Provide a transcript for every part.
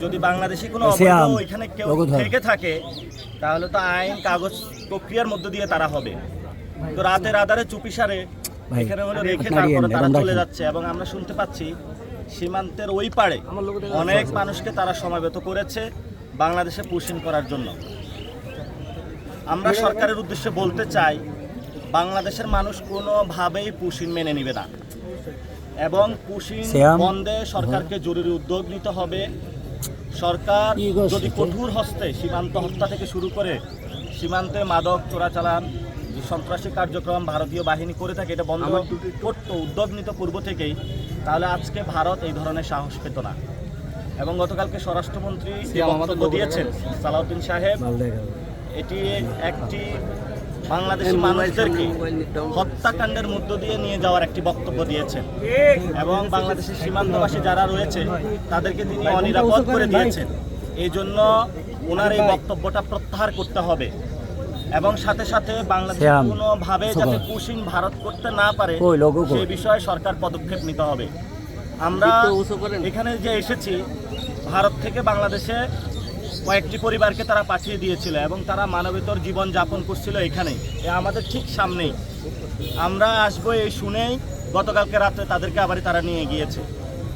যদি বাংলাদেশে কোনো অবৈধ এখানে কেউ থেকে থাকে তাহলে তো আইন কাগজ প্রক্রিয়ার মধ্য দিয়ে তারা হবে। তো রাতের আধারে চুপিসারে এখানে হলো রেখে তারপরে তারা চলে যাচ্ছে এবং আমরা শুনতে পাচ্ছি সীমান্তের ওই পারে অনেক মানুষকে তারা সমাবেত করেছে বাংলাদেশে পুশিং করার জন্য। আমরা সরকারের উদ্দেশ্যে বলতে চাই বাংলাদেশের মানুষ কোনোভাবেই পুশিং মেনে নেবে না এবং পুশিং বন্ধে সরকারকে জরুরি উদ্যোগ নিতে হবে। সরকার যদি কঠোর হস্তে সীমান্ত হত্যা থেকে শুরু করে সীমান্তে মাদক চোরাচালান যে সন্ত্রাসী কার্যক্রম ভারতীয় বাহিনী করে থাকে এটা বন্ধ করতে উদ্যোগ নিত পূর্ব থেকেই, তাহলে আজকে ভারত এই ধরনের সাহস পেত না। এবং গতকালকে স্বরাষ্ট্রমন্ত্রী যে বক্তব্য দিয়েছেন সালাউদ্দিন সাহেব, এটি একটি বাংলাদেশি মানুষদেরকে হত্যাকাণ্ডের মধ্য দিয়ে নিয়ে যাওয়ার একটি বক্তব্য দিয়েছেন এবং বাংলাদেশের সীমান্তবাসী যারা রয়েছে তাদেরকে তিনি অনিরাপদ করে দিয়েছেন। এই জন্য ওনার এই বক্তব্যটা প্রত্যাহার করতে হবে এবং সাথে সাথে বাংলাদেশ কোনোভাবে যাতে পুশিং ভারত করতে না পারে সেই বিষয়ে সরকার পদক্ষেপ নিতে হবে। আমরা এখানে যে এসেছি ভারত থেকে বাংলাদেশে কয়েকটি পরিবারকে তারা পাঠিয়ে দিয়েছিল এবং তারা মানবেতর জীবন যাপন করছিল এখানে আমাদের ঠিক সামনেই। আমরা আসবো এই শুনেই গতকালকে রাত্রে তাদেরকে আবার তারা নিয়ে গিয়েছে।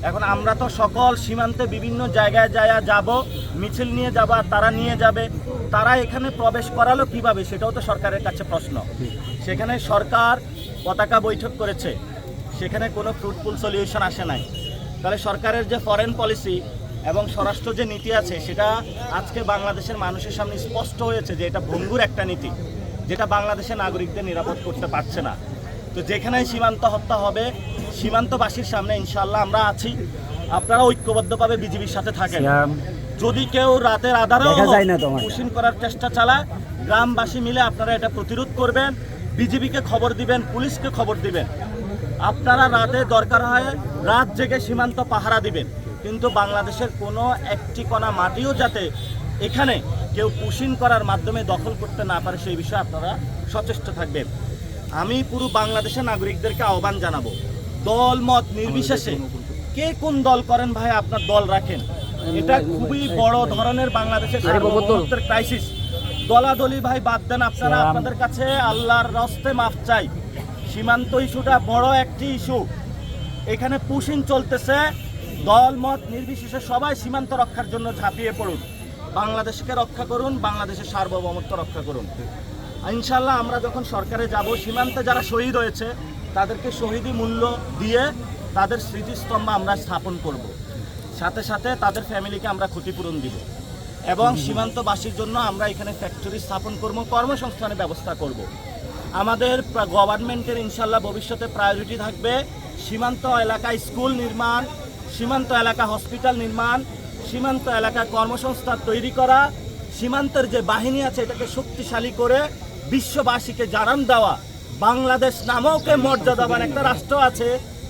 এখন আমরা তো সকল সীমান্তে বিভিন্ন জায়গায় যাব, মিছিল নিয়ে যাব আর তারা নিয়ে যাবে। তারা এখানে প্রবেশ করালো কিভাবে সেটাও তো সরকারের কাছে প্রশ্ন। সেখানে সরকার পতাকা বৈঠক করেছে, সেখানে কোনো ফ্রুটফুল সলিউশন আসে নাই। তাহলে সরকারের যে ফরেন পলিসি এবং স্বরাষ্ট্র যে নীতি আছে সেটা আজকে বাংলাদেশের মানুষের সামনে স্পষ্ট হয়েছে যে এটা ভঙ্গুর একটা নীতি, যেটা বাংলাদেশের নাগরিকদের নিরাপদ করতে পারছে না। তো যেখানেই সীমান্ত হত্যা হবে সীমান্তবাসীর সামনে ইনশাল্লাহ আমরা আছি, আপনারা ঐক্যবদ্ধভাবে বিজিবির সাথে থাকেন। যদি কেউ রাতের আধারেও পুশিং করার চেষ্টা চালায় গ্রামবাসী মিলে আপনারা এটা প্রতিরোধ করবেন, বিজিবিকে খবর দিবেন, পুলিশকে খবর দিবেন। আপনারা রাতে দরকার হয় রাত জেগে সীমান্ত পাহারা দিবেন, কিন্তু বাংলাদেশের কোনো একটি কণা মাটিও যাতে এখানে কেউ পুশিং করার মাধ্যমে দখল করতে না পারে সেই বিষয়ে আপনারা সচেষ্ট থাকবেন। আমি পুরো বাংলাদেশের নাগরিকদেরকে আহ্বান জানাবো, দল মত নির্বিশেষে কে কোন দল করেন ভাই আপনার দল রাখেন। এটা খুবই বড় ধরনের বাংলাদেশের সার্বভৌমত্বের ক্রাইসিস। দলাদলি ভাই বাদ দেন, আপনারা আপনাদের কাছে আল্লাহর রাস্তে মাফ চাই। সীমান্ত ইস্যুটা বড় একটি ইস্যু, এখানে পুশিং চলতেছে, দল মত নির্বিশেষে সবাই সীমান্ত রক্ষার জন্য ঝাঁপিয়ে পড়ুন, বাংলাদেশকে রক্ষা করুন, বাংলাদেশের সার্বভৌমত্ব রক্ষা করুন। ইনশাল্লাহ আমরা যখন সরকারে যাব সীমান্তে যারা শহীদ হয়েছে তাদেরকে শহীদি মূল্য দিয়ে তাদের স্মৃতিস্তম্ভ আমরা স্থাপন করব, সাথে সাথে তাদের ফ্যামিলিকে আমরা ক্ষতিপূরণ দিব এবং সীমান্তবাসীর জন্য আমরা এখানে ফ্যাক্টরি স্থাপন করব, কর্মসংস্থানের ব্যবস্থা করব। আমাদের গভর্নমেন্টের ইনশাল্লাহ ভবিষ্যতে প্রায়োরিটি থাকবে সীমান্ত এলাকায় স্কুল নির্মাণ, সীমান্ত এলাকা হসপিটাল নির্মাণ, সীমান্ত এলাকা কর্মসংস্থান তৈরি করা, সীমান্তের যে বাহিনী আছে এটাকে শক্তিশালী করে বিশ্ববাসীকে জানান দেওয়া, বাংলাদেশ নামকে মর্যাদাবান একটা রাষ্ট্র আছে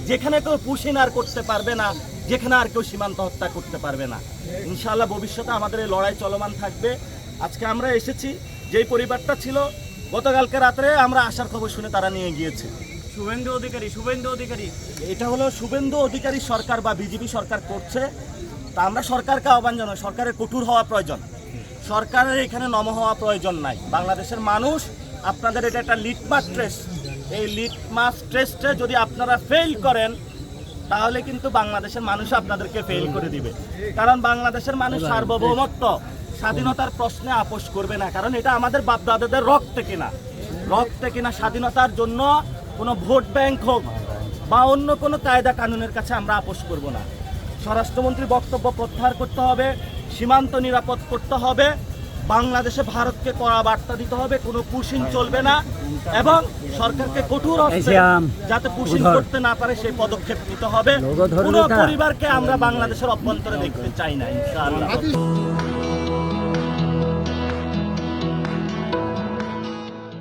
যেখানে কেউ পুশিং আর করতে পারবে না, যেখানে আর কেউ সীমান্ত হত্যা করতে পারবে না। ইনশাআল্লাহ ভবিষ্যতে আমাদের এই লড়াই চলমান থাকবে। আজকে আমরা এসেছি, যেই পরিবারটা ছিল গতকালকে রাত্রে আমরা আসার খবর শুনে তারা নিয়ে গিয়েছে। শুভেন্দু অধিকারী এটা হলো শুভেন্দু অধিকারী সরকার বা বিজেপি সরকার করছে, তা আমরা সরকারকে আহ্বান জানাই সরকারের কঠোর হওয়া প্রয়োজন, সরকারের এখানে নম হওয়া প্রয়োজন নাই। বাংলাদেশের মানুষ আপনাদের এটা একটা লিটমাস টেস্ট, এই লিটমাস টেস্টে যদি আপনারা ফেল করেন তাহলে কিন্তু বাংলাদেশের মানুষ আপনাদেরকে ফেল করে দিবে। কারণ বাংলাদেশের মানুষ সার্বভৌমত্ব স্বাধীনতার প্রশ্নে আপোষ করবে না, কারণ এটা আমাদের বাপদাদাদের রক্তে কিনা স্বাধীনতার জন্য কোনো ভোট ব্যাংক হোক বা অন্য কোনো কায়দা কানুনের কাছে আমরা আপোষ করব না। স্বরাষ্ট্রমন্ত্রী বক্তব্য প্রত্যাহার করতে হবে, সীমান্ত নিরাপদ করতে হবে, বাংলাদেশে ভারতকে কড়া বার্তা দিতে হবে, কোনো পুশিং চলবে না এবং সরকারকে কঠোর হস্তে যাতে পুশিং করতে না পারে সেই পদক্ষেপ নিতে হবে। কোনো পরিবারকে আমরা বাংলাদেশের অভ্যন্তরে দেখতে চাই না ইনশাআল্লাহ।